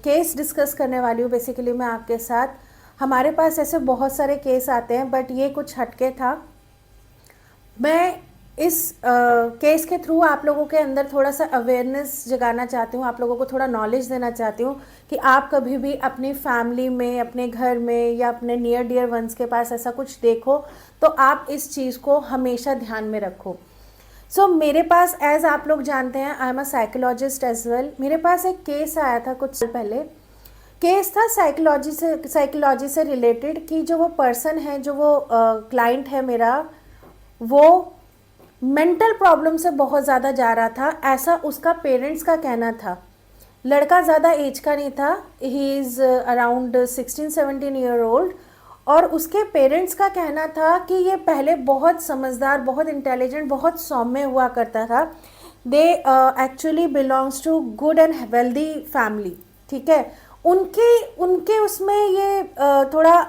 Case discuss करने वाली हूँ बेसिकली मैं आपके साथ। हमारे पास ऐसे बहुत सारे केस आते हैं बट ये कुछ हटके था। मैं इस केस के थ्रू आप लोगों के अंदर थोड़ा सा अवेयरनेस जगाना चाहती हूँ, आप लोगों को थोड़ा नॉलेज देना चाहती हूँ कि आप कभी भी अपनी फैमिली में, अपने घर में या अपने नियर डियर वंस के पास ऐसा कुछ देखो तो आप इस चीज़ को हमेशा ध्यान में रखो। मेरे पास, एज आप लोग जानते हैं, I am a psychologist as well. मेरे पास एक केस आया था कुछ साल पहले। केस था साइकोलॉजी से रिलेटेड कि जो वो पर्सन है, जो वो क्लाइंट है मेरा, वो मेंटल प्रॉब्लम से बहुत ज़्यादा जा रहा था, ऐसा उसका पेरेंट्स का कहना था। लड़का ज़्यादा एज का नहीं था, he is around 16-17 year old, और उसके पेरेंट्स का कहना था कि ये पहले बहुत समझदार, बहुत इंटेलिजेंट, बहुत सौम्य हुआ करता था। They actually belongs to good and wealthy family, ठीक है। उनके उनके उसमें ये थोड़ा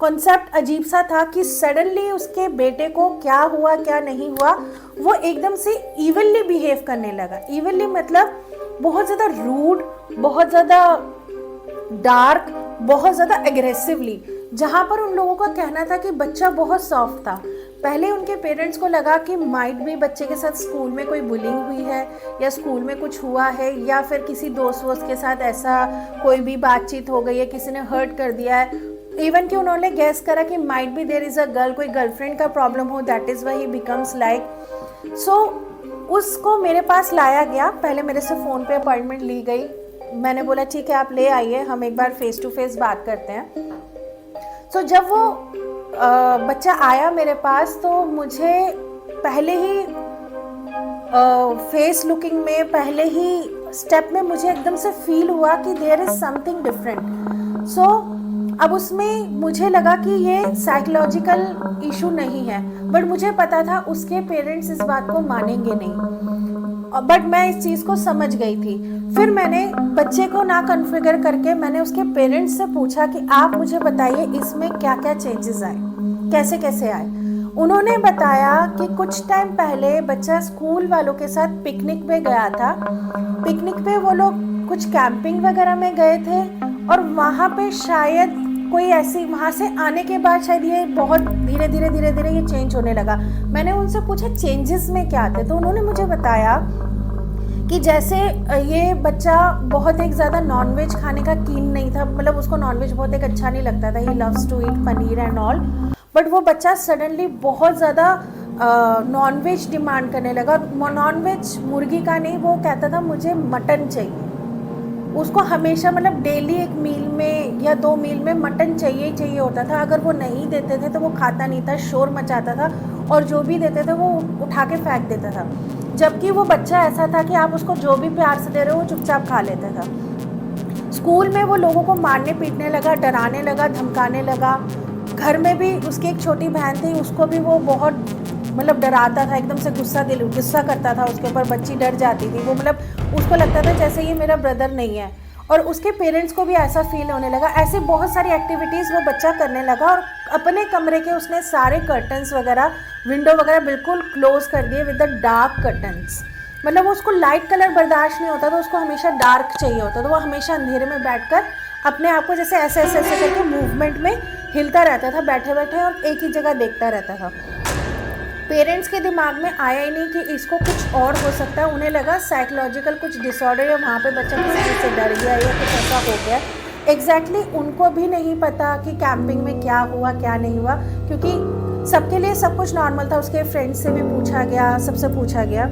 कॉन्सेप्ट अजीब सा था कि सडनली उसके बेटे को क्या हुआ क्या नहीं हुआ, वो एकदम से इवनली बिहेव करने लगा। इवनली मतलब बहुत ज़्यादा रूड, बहुत ज़्यादा डार्क, बहुत ज़्यादा एग्रेसिवली, जहाँ पर उन लोगों का कहना था कि बच्चा बहुत सॉफ्ट था। पहले उनके पेरेंट्स को लगा कि माइट भी बच्चे के साथ स्कूल में कोई बुलिंग हुई है या स्कूल में कुछ हुआ है या फिर किसी दोस्त वोस्त के साथ ऐसा कोई भी बातचीत हो गई है, किसी ने हर्ट कर दिया है। इवन कि उन्होंने गैस करा कि माइट भी देयर इज़ अ गर्ल, कोई गर्लफ्रेंड का प्रॉब्लम हो, that is why he becomes like. उसको मेरे पास लाया गया। पहले मेरे से फ़ोन पे अपॉइंटमेंट ली गई। मैंने बोला ठीक है आप ले आइए, हम एक बार फेस टू फेस बात करते हैं। जब वो बच्चा आया मेरे पास तो मुझे पहले ही फेस लुकिंग में, पहले ही स्टेप में मुझे एकदम से फील हुआ कि देयर इज़ समथिंग डिफरेंट। अब उसमें मुझे लगा कि ये साइकोलॉजिकल इशू नहीं है, बट मुझे पता था उसके पेरेंट्स इस बात को मानेंगे नहीं, बट मैं इस चीज़ को समझ गई थी। फिर मैंने बच्चे को ना कॉन्फ़िगर करके मैंने उसके पेरेंट्स से पूछा कि आप मुझे बताइए इसमें क्या क्या चेंजेस आए, कैसे कैसे आए। उन्होंने बताया कि कुछ टाइम पहले बच्चा स्कूल वालों के साथ पिकनिक पे गया था। पिकनिक पे वो लोग कुछ कैंपिंग वगैरह में गए थे और वहाँ पे शायद कोई ऐसी, वहाँ से आने के बाद शायद ये बहुत धीरे धीरे ये चेंज होने लगा। मैंने उनसे पूछा चेंजेस में क्या थे, तो उन्होंने मुझे बताया कि जैसे ये बच्चा बहुत एक ज़्यादा नॉनवेज खाने का कीन नहीं था, मतलब उसको नॉनवेज बहुत एक अच्छा नहीं लगता था, he loves to eat paneer and all, but वो बच्चा सडनली बहुत ज़्यादा नॉनवेज डिमांड करने लगा। नॉनवेज मुर्गी का नहीं, वो कहता था मुझे मटन चाहिए। उसको हमेशा, मतलब डेली एक मील में या 2 मील में मटन चाहिए ही चाहिए होता था। अगर वो नहीं देते थे तो वो खाता नहीं था, शोर मचाता था, और जो भी देते थे वो उठा के फेंक देता था। जबकि वो बच्चा ऐसा था कि आप उसको जो भी प्यार से दे रहे हो वो चुपचाप खा लेता था। स्कूल में वो लोगों को मारने पीटने लगा, डराने लगा, धमकाने लगा। घर में भी उसकी एक छोटी बहन थी, उसको भी वो बहुत मतलब डराता था, एकदम से गुस्सा करता था उसके ऊपर, बच्ची डर जाती थी। वो मतलब उसको लगता था जैसे ये मेरा ब्रदर नहीं है, और उसके पेरेंट्स को भी ऐसा फील होने लगा। ऐसे बहुत सारी एक्टिविटीज़ वो बच्चा करने लगा, और अपने कमरे के उसने सारे कर्टन्स वगैरह, विंडो वगैरह बिल्कुल क्लोज कर दिए विद द डार्क कर्टन्स। मतलब उसको लाइट कलर बर्दाश्त नहीं होता था, उसको हमेशा डार्क चाहिए होता था। वो हमेशा अंधेरे में बैठकर अपने आप को जैसे ऐसे ऐसे ऐसे करके मूवमेंट में हिलता रहता था, बैठे बैठे, और एक ही जगह देखता रहता था। पेरेंट्स के दिमाग में आया ही नहीं कि इसको कुछ और हो सकता है। उन्हें लगा साइकोलॉजिकल कुछ डिसऑर्डर, या वहाँ पे बच्चा किसी चीज़ से डर गया या कुछ ऐसा हो गया। एग्जैक्टली उनको भी नहीं पता कि कैंपिंग में क्या हुआ क्या नहीं हुआ, क्योंकि सबके लिए सब कुछ नॉर्मल था। उसके फ्रेंड्स से भी पूछा गया, सबसे पूछा गया।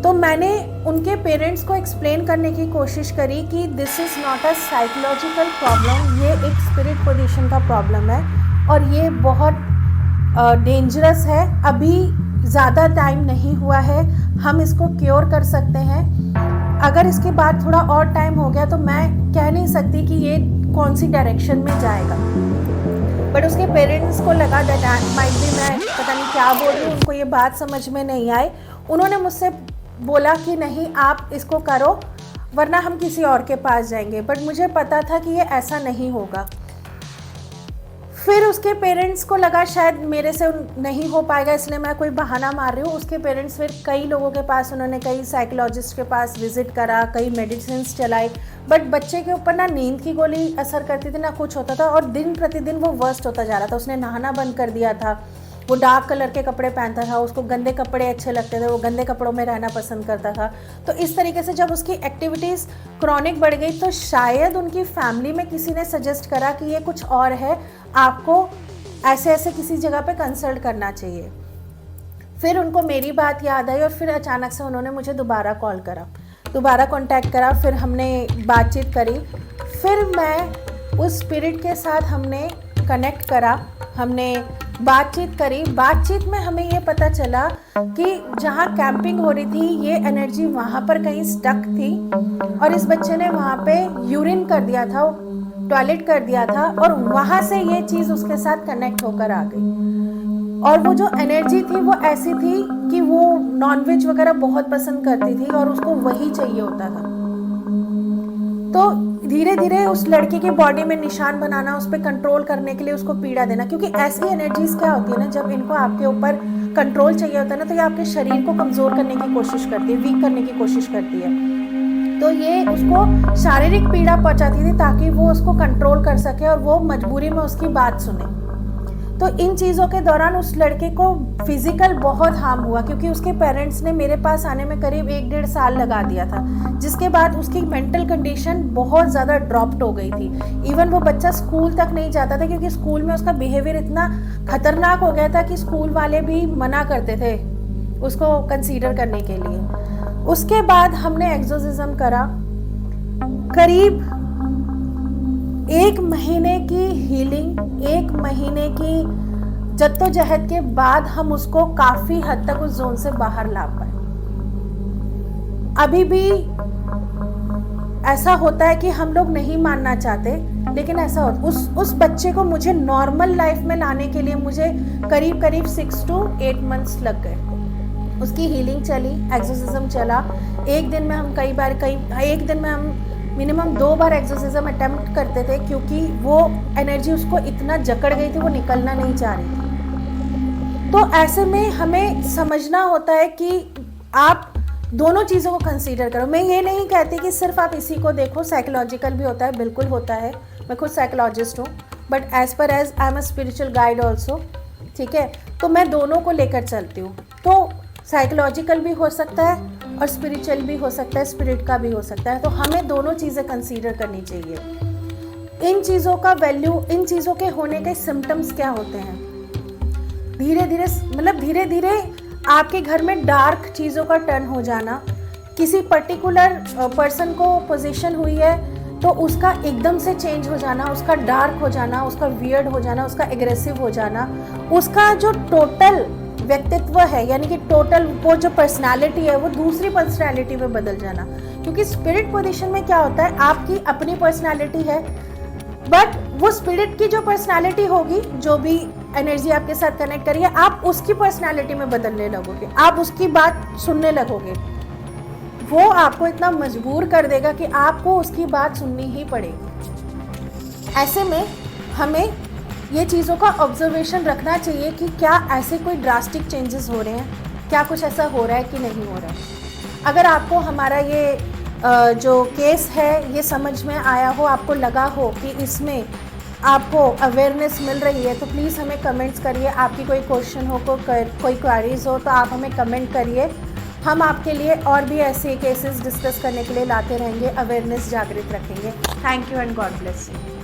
तो मैंने उनके पेरेंट्स को एक्सप्लेन करने की कोशिश करी कि this is not a psychological problem, ये एक स्पिरिट पोजीशन का प्रॉब्लम है, और ये बहुत डेंजरस है। अभी ज़्यादा टाइम नहीं हुआ है, हम इसको क्योर कर सकते हैं। अगर इसके बाद थोड़ा और टाइम हो गया तो मैं कह नहीं सकती कि ये कौन सी डायरेक्शन में जाएगा। बट उसके पेरेंट्स को लगा दैट माइट भी मैं पता नहीं क्या बोल रही हूँ, उनको ये बात समझ में नहीं आई। उन्होंने मुझसे बोला कि नहीं आप इसको करो, वरना हम किसी और के पास जाएंगे। बट मुझे पता था कि ये ऐसा नहीं होगा। फिर उसके पेरेंट्स को लगा शायद मेरे से नहीं हो पाएगा, इसलिए मैं कोई बहाना मार रही हूँ। उसके पेरेंट्स फिर कई लोगों के पास, उन्होंने कई साइकोलॉजिस्ट के पास विजिट करा, कई मेडिसिन चलाई, बट बच्चे के ऊपर ना नींद की गोली असर करती थी ना कुछ होता था, और दिन प्रतिदिन वो वर्स्ट होता जा रहा था। उसने नहाना बंद कर दिया था, वो डार्क कलर के कपड़े पहनता था, उसको गंदे कपड़े अच्छे लगते थे, वो गंदे कपड़ों में रहना पसंद करता था। तो इस तरीके से जब उसकी एक्टिविटीज़ क्रॉनिक बढ़ गई तो शायद उनकी फैमिली में किसी ने सजेस्ट करा कि ये कुछ और है, आपको ऐसे ऐसे किसी जगह पे कंसल्ट करना चाहिए। फिर उनको मेरी बात याद आई और फिर अचानक से उन्होंने मुझे दोबारा कॉल करा, दोबारा कांटेक्ट करा, फिर हमने बातचीत करी। फिर मैं उस स्पिरिट के साथ हमने कनेक्ट करा, हमने बातचीत करी। बातचीत में हमें ये पता चला कि जहाँ कैंपिंग हो रही थी ये एनर्जी वहाँ पर कहीं स्टक थी, और इस बच्चे ने वहाँ पे यूरिन कर दिया था, टॉयलेट कर दिया था, और वहाँ से ये चीज़ उसके साथ कनेक्ट होकर आ गई। और वो जो एनर्जी थी वो ऐसी थी कि वो नॉनवेज वगैरह बहुत पसंद करती थी और उसको वही चाहिए होता था। तो धीरे धीरे उस लड़के की बॉडी में निशान बनाना, उस पर कंट्रोल करने के लिए उसको पीड़ा देना, क्योंकि ऐसी एनर्जीज क्या होती है ना, जब इनको आपके ऊपर कंट्रोल चाहिए होता है ना, तो ये आपके शरीर को कमज़ोर करने की कोशिश करती है, वीक करने की कोशिश करती है। तो ये उसको शारीरिक पीड़ा पहुंचाती थी ताकि वो उसको कंट्रोल कर सके और वो मजबूरी में उसकी बात सुने। तो इन चीज़ों के दौरान उस लड़के को फिजिकल बहुत हार्म हुआ, क्योंकि उसके पेरेंट्स ने मेरे पास आने में करीब 1-1.5 साल लगा दिया था, जिसके बाद उसकी मेंटल कंडीशन बहुत ज़्यादा ड्रॉप्ड हो गई थी। इवन वो बच्चा स्कूल तक नहीं जाता था, क्योंकि स्कूल में उसका बिहेवियर इतना खतरनाक हो गया था कि स्कूल वाले भी मना करते थे उसको कंसीडर करने के लिए। उसके बाद हमने एक्सोर्सिज्म करा, करीब 1 महीने की हीलिंग, 1 महीने की जद्दोजहद के बाद हम उसको काफी हद तक उस जोन से बाहर ला पाए। अभी भी ऐसा होता है कि हम लोग नहीं मानना चाहते, लेकिन ऐसा होता। उस बच्चे को मुझे नॉर्मल लाइफ में लाने के लिए मुझे करीब 6 to 8 मंथ्स लग गए। उसकी हीलिंग चली, एक्सोर्सिज्म चला। एक दिन में हम मिनिमम 2 बार एक्सोर्सिज्म अटेम्प्ट करते थे, क्योंकि वो एनर्जी उसको इतना जकड़ गई थी, वो निकलना नहीं चाह रही थी। तो ऐसे में हमें समझना होता है कि आप दोनों चीज़ों को कंसीडर करो। मैं ये नहीं कहती कि सिर्फ आप इसी को देखो, साइकोलॉजिकल भी होता है, बिल्कुल होता है। मैं खुद साइकोलॉजिस्ट हूँ, बट एज पर as I am a spiritual guide also, ठीक है। तो मैं दोनों को लेकर चलती हूँ। तो साइकोलॉजिकल भी हो सकता है और स्पिरिचुअल भी हो सकता है, स्पिरिट का भी हो सकता है। तो हमें दोनों चीज़ें कंसीडर करनी चाहिए। इन चीज़ों का वैल्यू, इन चीज़ों के होने के सिम्टम्स क्या होते हैं, धीरे धीरे आपके घर में डार्क चीज़ों का टर्न हो जाना। किसी पर्टिकुलर पर्सन को पोजीशन हुई है तो उसका एकदम से चेंज हो जाना, उसका डार्क हो जाना, उसका वियर्ड हो जाना, उसका एग्रेसिव हो जाना, उसका जो टोटल व्यक्तित्व है, यानी कि टोटल वो जो पर्सनालिटी है वो दूसरी पर्सनालिटी में बदल जाना। क्योंकि स्पिरिट पोजीशन में क्या होता है, आपकी अपनी पर्सनालिटी है, बट वो स्पिरिट की जो पर्सनालिटी होगी, जो भी एनर्जी आपके साथ कनेक्ट करिए, आप उसकी पर्सनालिटी में बदलने लगोगे, आप उसकी बात सुनने लगोगे। वो आपको इतना मजबूर कर देगा कि आपको उसकी बात सुननी ही पड़ेगी। ऐसे में हमें ये चीज़ों का ऑब्जर्वेशन रखना चाहिए कि क्या ऐसे कोई ड्रास्टिक चेंजेस हो रहे हैं, क्या कुछ ऐसा हो रहा है कि नहीं हो रहा है। अगर आपको हमारा ये जो केस है ये समझ में आया हो, आपको लगा हो कि इसमें आपको अवेयरनेस मिल रही है, तो प्लीज़ हमें कमेंट्स करिए। आपकी कोई क्वेश्चन हो, कोई क्वेरीज हो, तो आप हमें कमेंट करिए। हम आपके लिए और भी ऐसे केसेस डिस्कस करने के लिए लाते रहेंगे, अवेयरनेस जागृत रखेंगे। Thank you and God bless you.